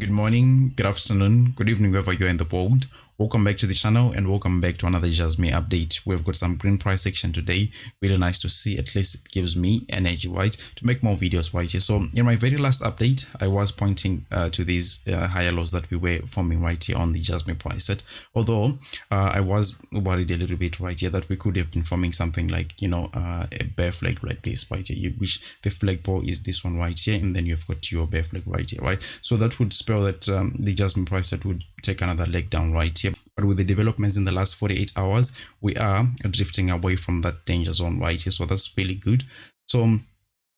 Good morning, good afternoon, good evening, wherever you're in the world. Welcome back to the channel and welcome back to another Jasmy update. We've got some green price action today. Really nice to see. At least it gives me energy, right, to make more videos, right here. So in my very last update, I was pointing to these higher lows that we were forming right here on the Jasmy price set. Although I was worried a little bit right here that we could have been forming something like, a bear flag like this right here, which the flag pole is this one right here, and then you've got your bear flag right here, right? So that would spell that the Jasmy price set would take another leg down right here. But with the developments in the last 48 hours, we are drifting away from that danger zone right here. So that's really good. So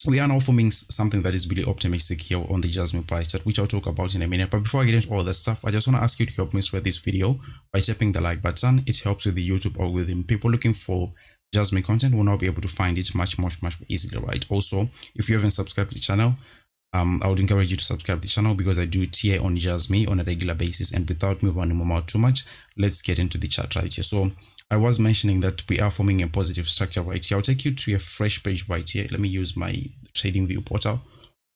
we are now forming something that is really optimistic here on the Jasmy price chart, which I'll talk about in a minute. But before I get into all that stuff, I just want to ask you to help me spread this video by tapping the like button. It helps with the YouTube algorithm. People looking for Jasmy content will now be able to find it much more easily, right? Also, if you haven't subscribed to the channel, I would encourage you to subscribe to the channel because I do TA on Jasmy on a regular basis. And without me running my mouth too much, let's get into the chart right here. So I was mentioning that we are forming a positive structure right here. I'll take you to a fresh page right here. Let me use my trading view portal.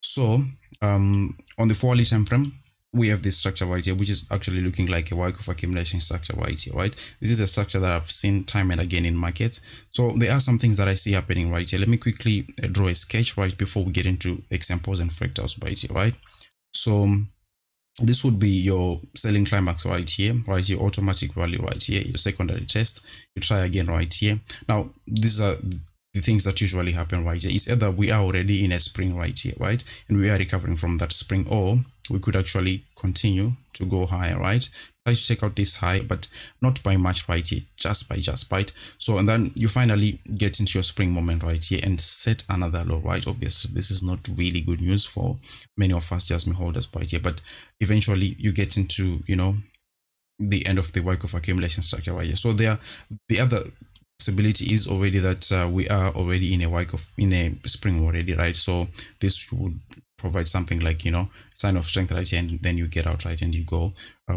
So on the 4-hourly time frame, we have this structure right here, which is actually looking like a wake of accumulation structure right here, right? This is a structure that I've seen time and again in markets. So there are some things that I see happening right here. Let me quickly draw a sketch right before we get into examples and fractals right here, right? So this would be your selling climax right here, automatic rally right here, your secondary test. You try again right here. Now, these are the things that usually happen right here. It's either we are already in a spring right here, right, and we are recovering from that spring, or we could actually continue to go higher, right? Try to check out this high, but not by much right here, just by. So, and then you finally get into your spring moment right here and set another low, right? Obviously, this is not really good news for many of us Jasmy holders right here, but eventually you get into, the end of the wake of accumulation structure right here. So the other possibility is already that we are already in a spring already, right? So this would provide something like, sign of strength right here, and then you get out right and you go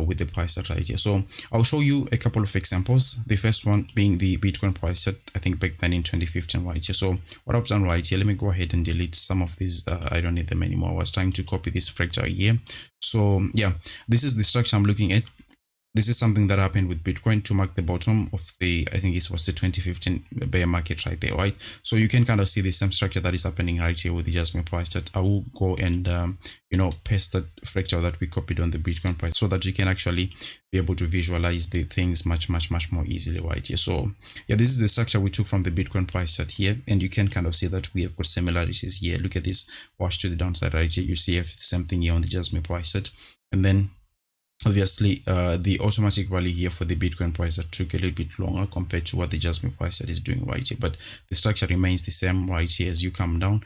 with the price set right here. So I'll show you a couple of examples. The first one being the Bitcoin price set, I think back then in 2015 right here. So what I've done right here, let me go ahead and delete some of these. I don't need them anymore. I was trying to copy this fractal here. So yeah, this is the structure I'm looking at. This is something that happened with Bitcoin to mark the bottom of the, I think it was the 2015 bear market right there, right? So you can kind of see the same structure that is happening right here with the Jasmy price chart. I will go and, paste that fractal that we copied on the Bitcoin price so that you can actually be able to visualize the things much more easily right here. So yeah, this is the structure we took from the Bitcoin price chart here, and you can kind of see that we have got similarities here. Look at this wash to the downside right here. You see the same thing here on the Jasmy price chart, and then obviously the automatic rally here for the Bitcoin price that took a little bit longer compared to what the Jasmy price that is doing right here, but the structure remains the same right here. As you come down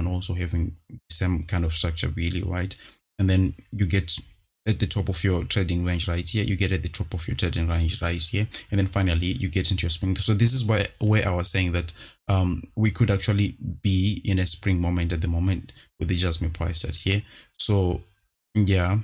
also having the same kind of structure really, right? And then you get at the top of your trading range right here, you get at the top of your trading range right here, and then finally you get into your spring. So this is where I was saying that we could actually be in a spring moment at the moment with the Jasmy price set here. So yeah,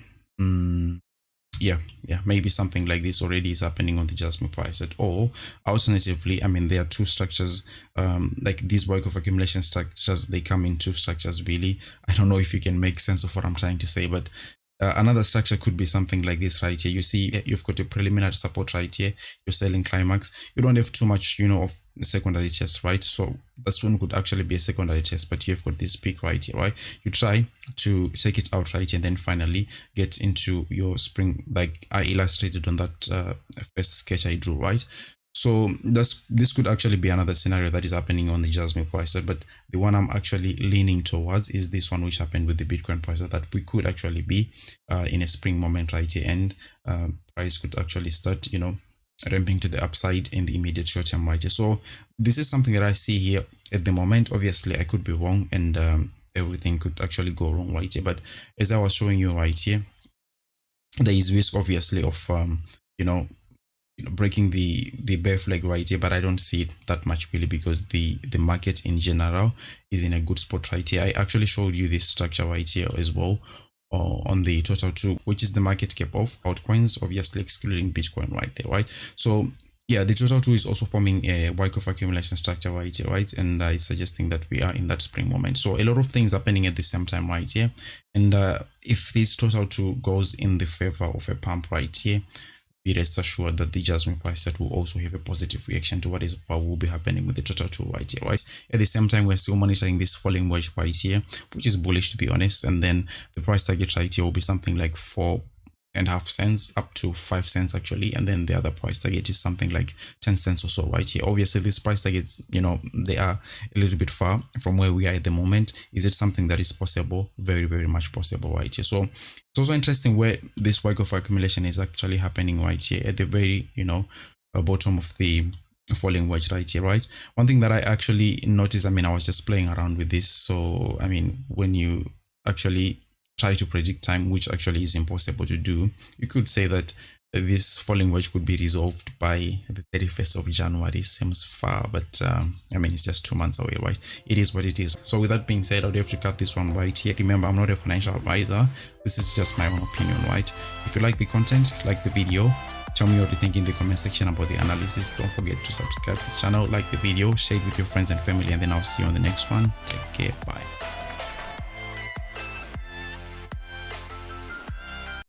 yeah, maybe something like this already is happening on the Jasmy price set. Or alternatively, I mean, there are two structures, like these wake of accumulation structures, they come in two structures really. I don't know if you can make sense of what I'm trying to say, but another structure could be something like this right here. You see you've got a preliminary support right here, you're selling climax, you don't have too much of secondary test, right? So this one could actually be a secondary test, but you've got this peak right here, right? You try to take it out right, and then finally get into your spring like I illustrated on that first sketch I drew, right? So this could actually be another scenario that is happening on the Jasmy price set, but the one I'm actually leaning towards is this one, which happened with the Bitcoin price, that we could actually be in a spring moment right here, and price could actually start ramping to the upside in the immediate short term right here. So this is something that I see here at the moment. Obviously I could be wrong, and everything could actually go wrong right here, but as I was showing you right here, there is risk obviously of breaking the bear flag right here, but I don't see it that much really, because the market in general is in a good spot right here. I actually showed you this structure right here as well on the total 2, which is the market cap of altcoins, obviously excluding Bitcoin right there, right? So yeah, the total 2 is also forming a Wyckoff accumulation structure right here, right? And it's suggesting that we are in that spring moment. So a lot of things happening at the same time right here. And if this total 2 goes in the favor of a pump right here, be rest assured that the Jasmy price set will also have a positive reaction to what will be happening with the total 2 right here, right? At the same time, we're still monitoring this falling wedge right here, which is bullish to be honest. And then the price target right here will be something like 4.5 cents up to 5 cents actually, and then the other price target is something like 10 cents or so right here. Obviously these price targets, you know, they are a little bit far from where we are at the moment. Is it something that is possible? Very, very much possible right here. So it's also interesting where this Wyckoff accumulation is actually happening right here at the very, you know, bottom of the falling wedge right here, right? One thing that I actually noticed, I mean, I was just playing around with this. So I mean, when you actually try to predict time, which actually is impossible to do, you could say that this falling wedge could be resolved by the 31st of January. Seems far, but I mean, it's just 2 months away, right? It is what it is. So with that being said, I would have to cut this one right here. Remember, I'm not a financial advisor. This is just my own opinion, right? If you like the content, like the video, tell me what you think in the comment section about the analysis. Don't forget to subscribe to the channel, like the video, share it with your friends and family, and then I'll see you on the next one. Take care. Bye.